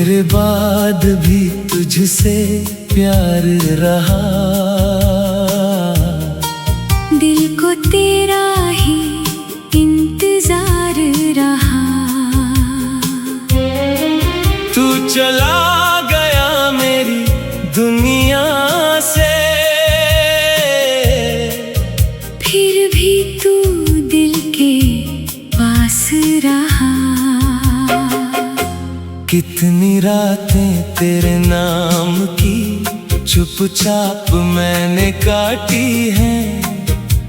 तेरे बाद भी तुझसे प्यार रहा, दिल को तेरा ही इंतजार रहा। तू चला गया मेरी दुनिया से, फिर भी तू दिल के पास रहा। कितनी रातें तेरे नाम की चुपचाप मैंने काटी हैं।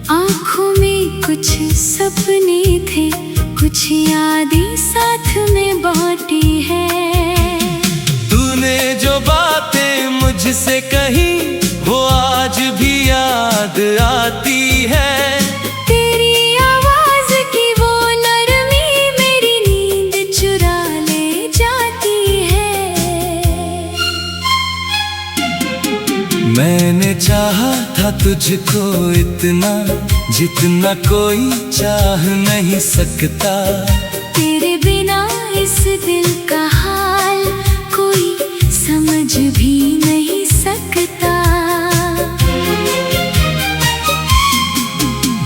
आँखों में कुछ सपने थे, कुछ यादें साथ में बांटी है। तूने जो बातें मुझसे कही वो आज भी याद आती है। तेरी आवाज की वो नरमी मेरी नींद चुरा ले जाती है। मैंने चाहा था तुझको इतना जितना कोई चाह नहीं सकता। तेरे बिना इस दिल का हाल कोई समझ भी नहीं सकता।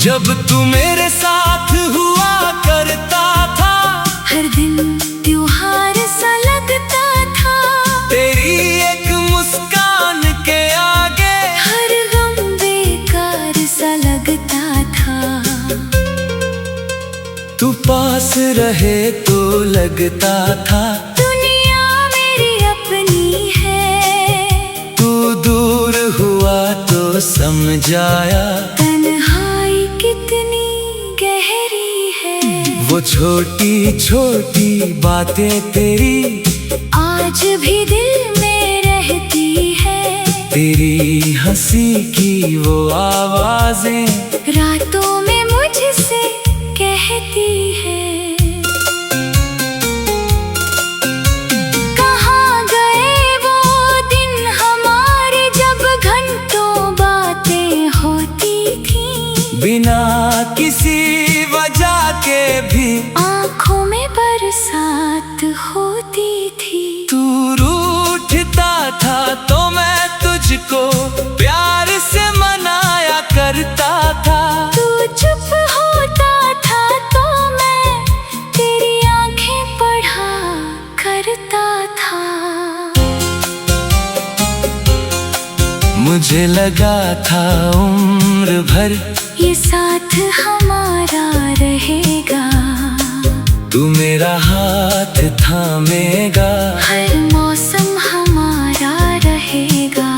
जब तू मेरे साथ हुआ करता था, हर दिन त्योहार सा लगता था। तेरी एक मुस्कान के आगे हर गम बेकार सा लगता था। तू पास रहे तो लगता था दुनिया मेरी अपनी है। तू दूर हुआ तो समझाया तन्हाई कितनी गहरी है। वो छोटी छोटी बातें तेरी आज भी दिल में रहती है। तेरी हंसी की वो आवाजें रातों में मुझसे कहती है। कहाँ गए वो दिन हमारे जब घंटों बातें होती थी। बिना किसी वजह के भी आँखों में बरसात होती थी। तू रूठता था तो मैं तुझको प्यार से मनाया करता था। तू चुप होता था तो मैं तेरी आंखें पढ़ा करता था। मुझे लगा था उम्र भर ये साथ हमारा रहेगा। तू मेरा हाथ थामेगा, हर मौसम हमारा रहेगा।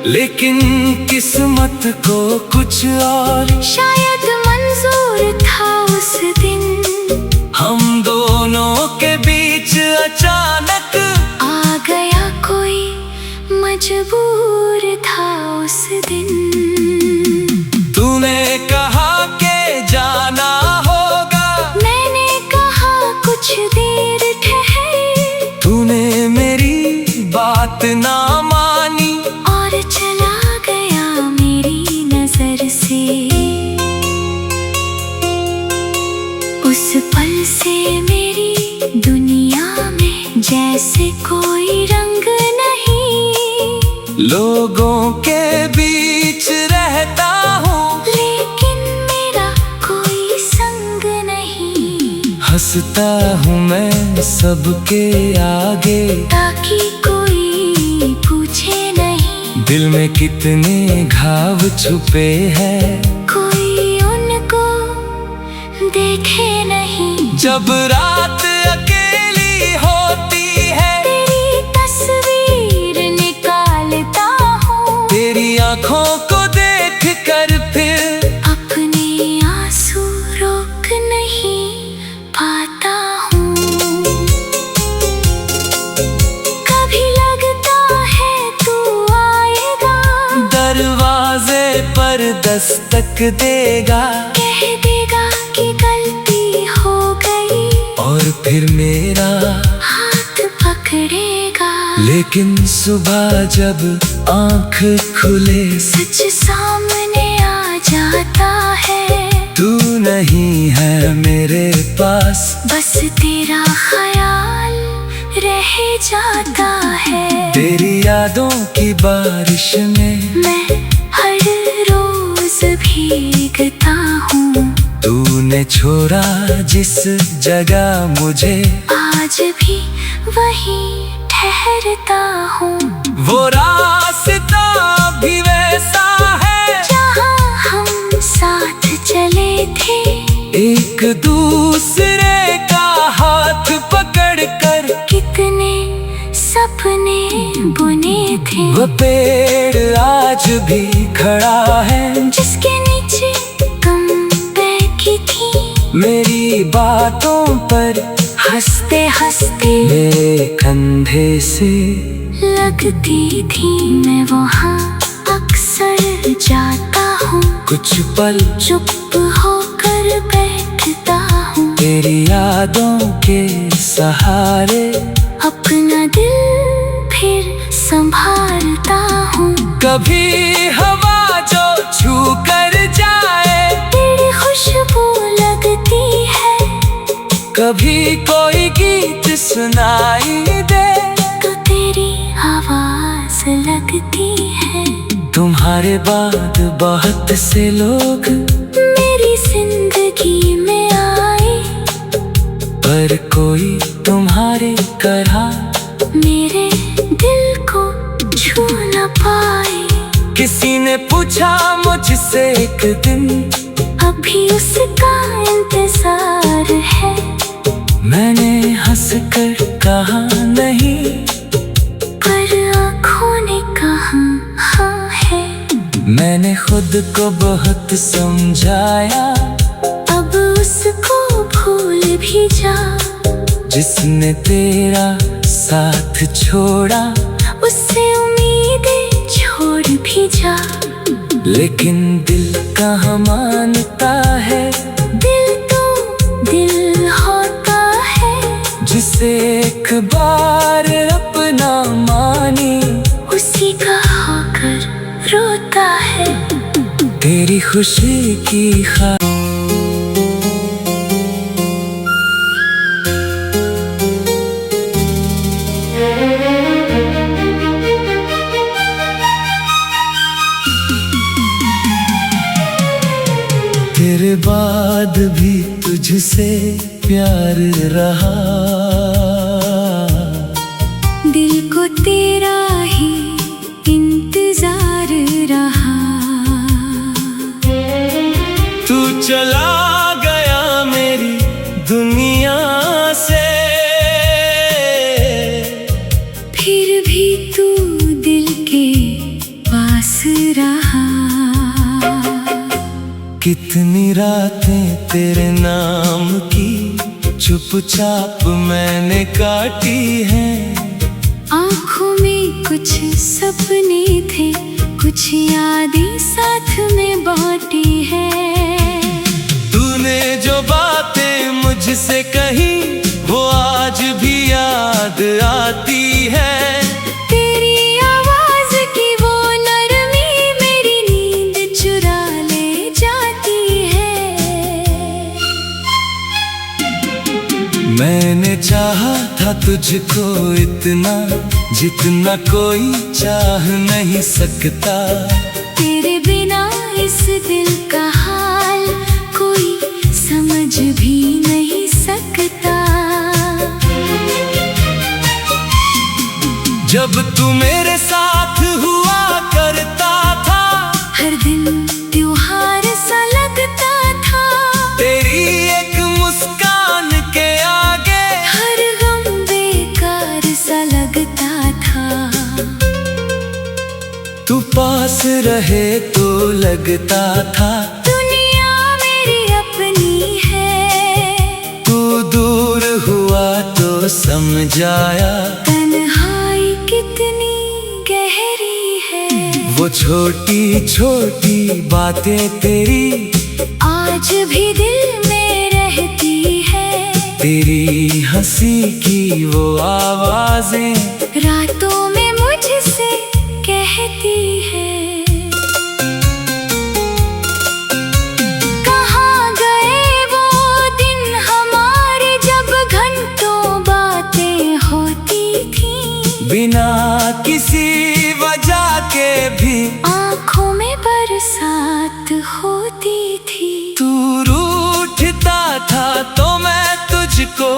लेकिन किस्मत को कुछ और शायद मंजूर था उस दिन। हम दोनों के बीच अचानक आ गया कोई मजबूर था उस दिन। तूने कहा के जाना होगा, मैंने कहा कुछ देर ठहर। तूने मेरी बात ना मानी और चला गया मेरी नजर से। उस पल से मेरी दुनिया में जैसे कोई रंग नहीं। लोगों के बीच रहता हूँ लेकिन मेरा कोई संग नहीं। हंसता हूँ मैं सबके आगे ताकि कोई पूछे नहीं दिल में कितने घाव छुपे हैं। कोई उनको देखे नहीं। जब रात अकेली होती है तेरी तस्वीर निकालता हूँ। तेरी आँखों को देख कर फिर अपने आंसू रोक नहीं पाता हूँ। कभी लगता है तू आएगा, दरवाजे पर दस्तक देगा। कह देगा कि गलती हो गई और फिर मेरा हाथ पकड़ेगा। लेकिन सुबह जब आँख खुले सच सामने आ जाता है। तू नहीं है मेरे पास, बस तेरा ख्याल रह जाता है। तेरी यादों की बारिश में मैं हर रोज भीगता हूँ, तूने छोड़ा जिस जगह मुझे, आज भी वहीं ठहरता हूँ। वो रास्ता भी वैसा है जहाँ हम साथ चले थे, एक दूसरे का हाथ पकड़ कर। कितने सपने बुने थे, वो पेड़ आज भी खड़ा है जिसके नीचे तुम बैठी थी। मेरी बातों पर हंसते हंसते मेरे कंधे से लगती थी। मैं वहाँ अक्सर जाता हूँ, कुछ पल चुप होकर बैठता हूँ। तेरी यादों के सहारे अपना दिल फिर संभालता हूँ। कभी हवा जो छू कर जाए, तेरी खुशबू लगती है, कभी कोई गीत सुनाई दे, तो तेरी आवाज लगती है। तुम्हारे बाद बहुत से लोग मेरी जिंदगी में आए, पर कोई तुम्हारे तरह मेरे दिल को छू न पाए। किसी ने पूछा मुझसे एक दिन, अभी उसका इंतजार है। मैंने हंसकर कहा नहीं, पर आँखों ने कहा हाँ है। मैंने खुद को बहुत समझाया, अब उसको भूल भी जा। जिसने तेरा साथ छोड़ा, उससे उम्मीदें छोड़ भी जा। लेकिन दिल कहाँ मानता है, दिल तो दिल होता है, जिसे एक बार अपना मानी, उसी का होकर रोता है। तेरी खुशी की तेरे बाद भी तुझसे प्यार रहा, दिल को तेरा ही इंतजार रहा। तू चला गया मेरी दुनिया से, फिर भी तू दिल के पास रहा। कितनी रातें तेरे नाम की चुपचाप मैंने काटी हैं। आँखों में कुछ सपने थे, कुछ यादें साथ में बांटी है। तूने जो बातें मुझसे कही, वो आज भी याद आती है। तेरी आवाज की वो नरमी मेरी नींद चुरा ले जाती है। मैंने चाहा था तुझको इतना, जितना कोई चाह नहीं सकता। तेरे बिना इस दिल का हाल कोई समझ भी नहीं सकता। जब तू मेरे साथ हुआ करता था, हर दिन त्योहार सा लगता था। तेरी एक मुस्कान के आगे हर गम बेकार सा लगता था। तू पास रहे तो लगता था दुनिया मेरी अपनी है। तू दूर हुआ तो समझाया तन्हाई कितनी गहरी है। वो छोटी छोटी बातें तेरी आज भी दिल में रहती है। तेरी हंसी की वो आवाजें रातों में मुझसे कहती है, कहाँ गए बिना किसी वजह के भी आँखों में बरसात होती थी। तू रूठता था तो मैं तुझको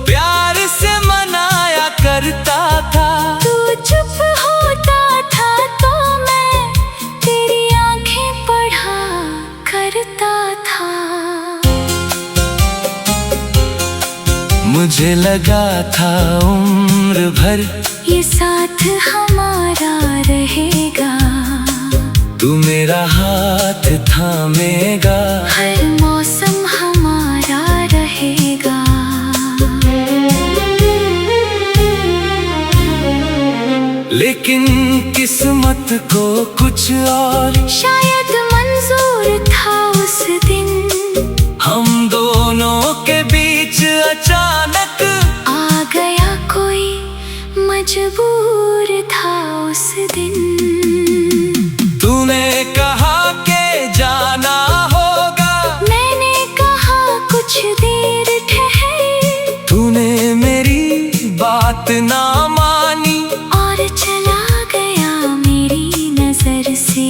प्यार से मनाया करता था। तू चुप होता था तो मैं तेरी आंखें पढ़ा करता था। मुझे लगा था उम्र भर ये साथ हमारा रहेगा। तू मेरा हाथ थामेगा। हर मौसम हमारा रहेगा। लेकिन किस्मत को कुछ और शायद मंजूर था उस दिन। हम दोनों के बीच अचानक आ गया कोई, मजबूर था उस दिन। तूने कहा के जाना होगा, मैंने कहा कुछ देर ठहर। तूने मेरी बात ना मानी और चला गया मेरी नजर से।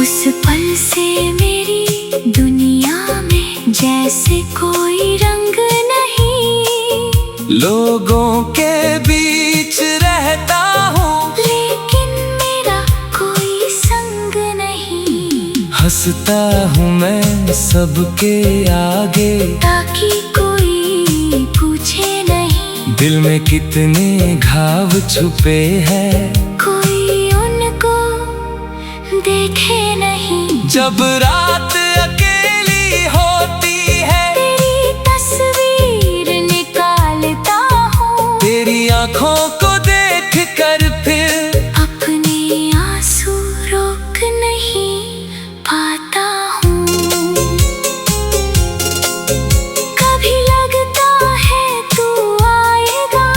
उस पल से मेरी दुनिया में जैसे कोई रंग नहीं। लोगों के बीच रहता हूँ लेकिन मेरा कोई संग नहीं। हंसता हूँ मैं सबके आगे ताकि कोई पूछे नहीं दिल में कितने घाव छुपे हैं। कोई उनको देखे नहीं। जब रात अकेली होती है तेरी तस्वीर निकालता हूँ। तेरी आँखों को देख कर फिर अपने आंसू रोक नहीं पाता हूँ। कभी लगता है तू आएगा,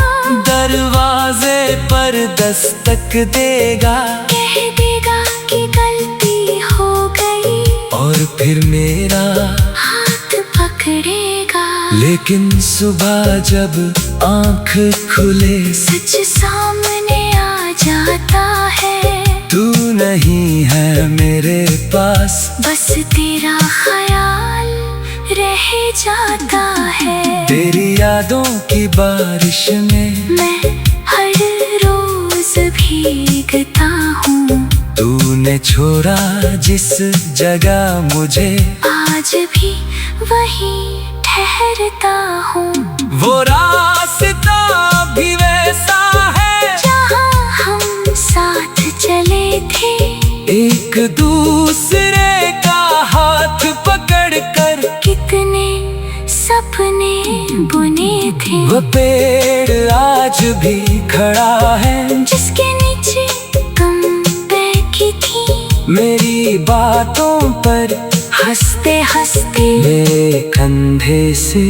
दरवाजे पर दस्तक देगा, कह देगा कि गलती हो गई और फिर मेरा हाथ पकड़ेगा। लेकिन सुबह जब आँख खुले सच सामने आ जाता है। तू नहीं है मेरे पास, बस तेरा ख्याल रह जाता है। तेरी यादों की बारिश में मैं हर रोज भीगता हूँ। तूने छोड़ा जिस जगह मुझे आज भी वहीं ठहरता हूँ। वो रास्ता भी वैसा है जहाँ हम साथ चले थे। एक दूसरे का हाथ पकड़ कर कितने सपने बुने थे। वो पेड़ आज भी खड़ा है जिसके नीचे तुम बैठी थी। मेरी बातों पर हंसते हंसते मेरे कंधे से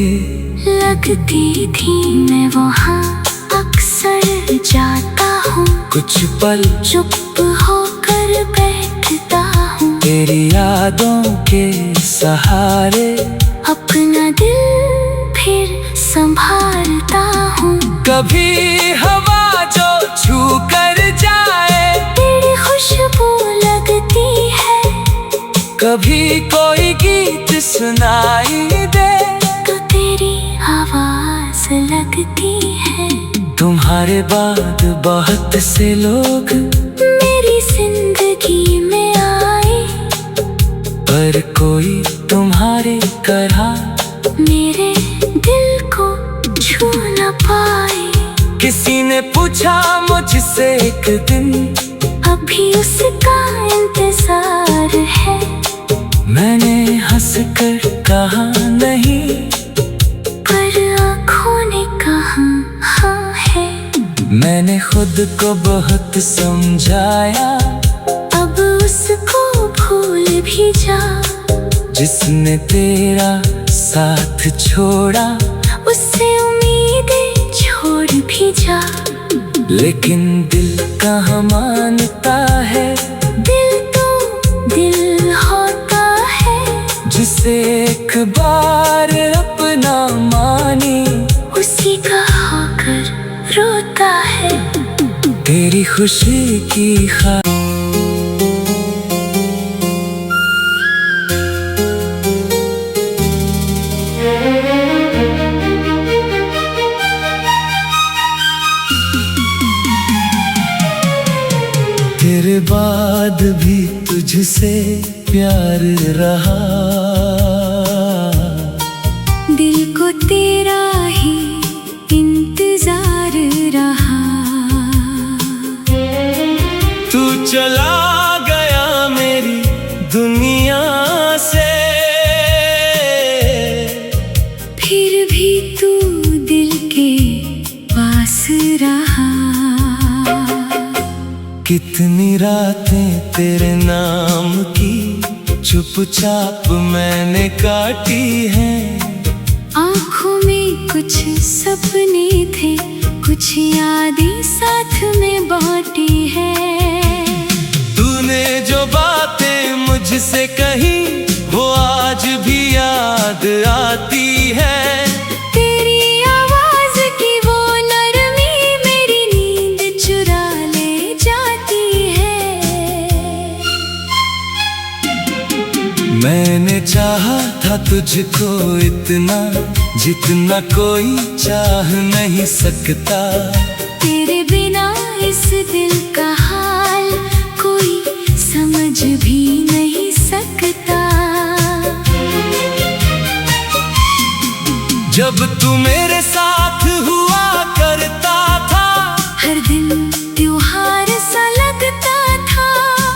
लगती थी। मैं वहाँ अक्सर जाता हूँ। कुछ पल चुप होकर बैठता हूँ। तेरी यादों के सहारे अपना दिल फिर संभालता हूँ। कभी हवा जो छू कर जाए, तेरी खुशबू लगती है। कभी कोई गीत सुनाई दे, तो तेरी आवाज लगती है। तुम्हारे बाद बहुत से लोग मेरी जिंदगी में आए, पर कोई तुम्हारे तरह मेरे दिल को छू न पाए। किसी ने पूछा मुझसे एक दिन, अभी उसका इंतजार है। मैंने हंस कर कहा नहीं, पर आँखों ने कहा हाँ है। मैंने खुद को बहुत समझाया, अब उसको भूल भी जा। जिसने तेरा साथ छोड़ा, उससे उम्मीदें छोड़ भी जा। लेकिन दिल कहाँ मानता है, दिल तो दिल होता है। जिसे एक बार अपना मानी उसी का तेरी खुशी की तेरे बाद भी तुझसे प्यार रहा, दिल को तेरा ही इंतजार रहा। तू चला गया मेरी दुनिया से, फिर भी तू दिल के पास रहा। कितनी रातें तेरे नाम की चुपचाप मैंने काटी हैं। आँखों में कुछ सपने थे, कुछ यादें साथ में बांटी है। तूने जो बातें मुझसे कही वो आज भी याद आती है। तेरी आवाज की वो नरमी मेरी नींद चुरा ले जाती है। मैंने चाहा था तुझको इतना जितना कोई चाह नहीं सकता। तेरे बिना इस दिल का हाल कोई समझ भी नहीं सकता। जब तू मेरे साथ हुआ करता था, हर दिन त्योहार सा लगता था।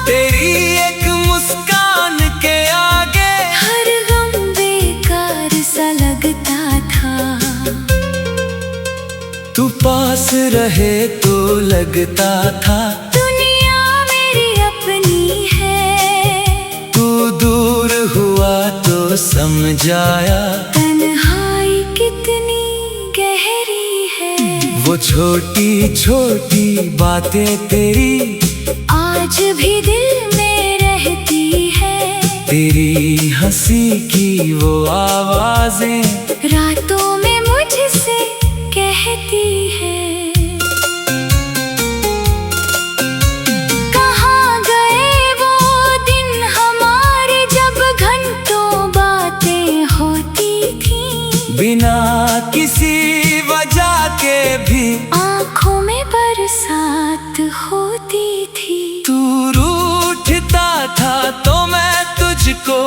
तेरी एक मुस्कान के आगे हर गम बेकार सा लगता था। तू पास रहे तो लगता था दुनिया मेरी अपनी है। तू दूर हुआ तो समझाया तन्हाई कितनी गहरी है। वो छोटी छोटी बातें तेरी आज भी दिल में रहती है। तेरी हंसी की वो आवाजें रातों में मुझसे कहती है। कहाँ गए वो दिन हमारे जब घंटों बातें होती थी। बिना किसी वजह के भी आँखों में बरसात होती थी। तू रूठता था तो मैं तुझको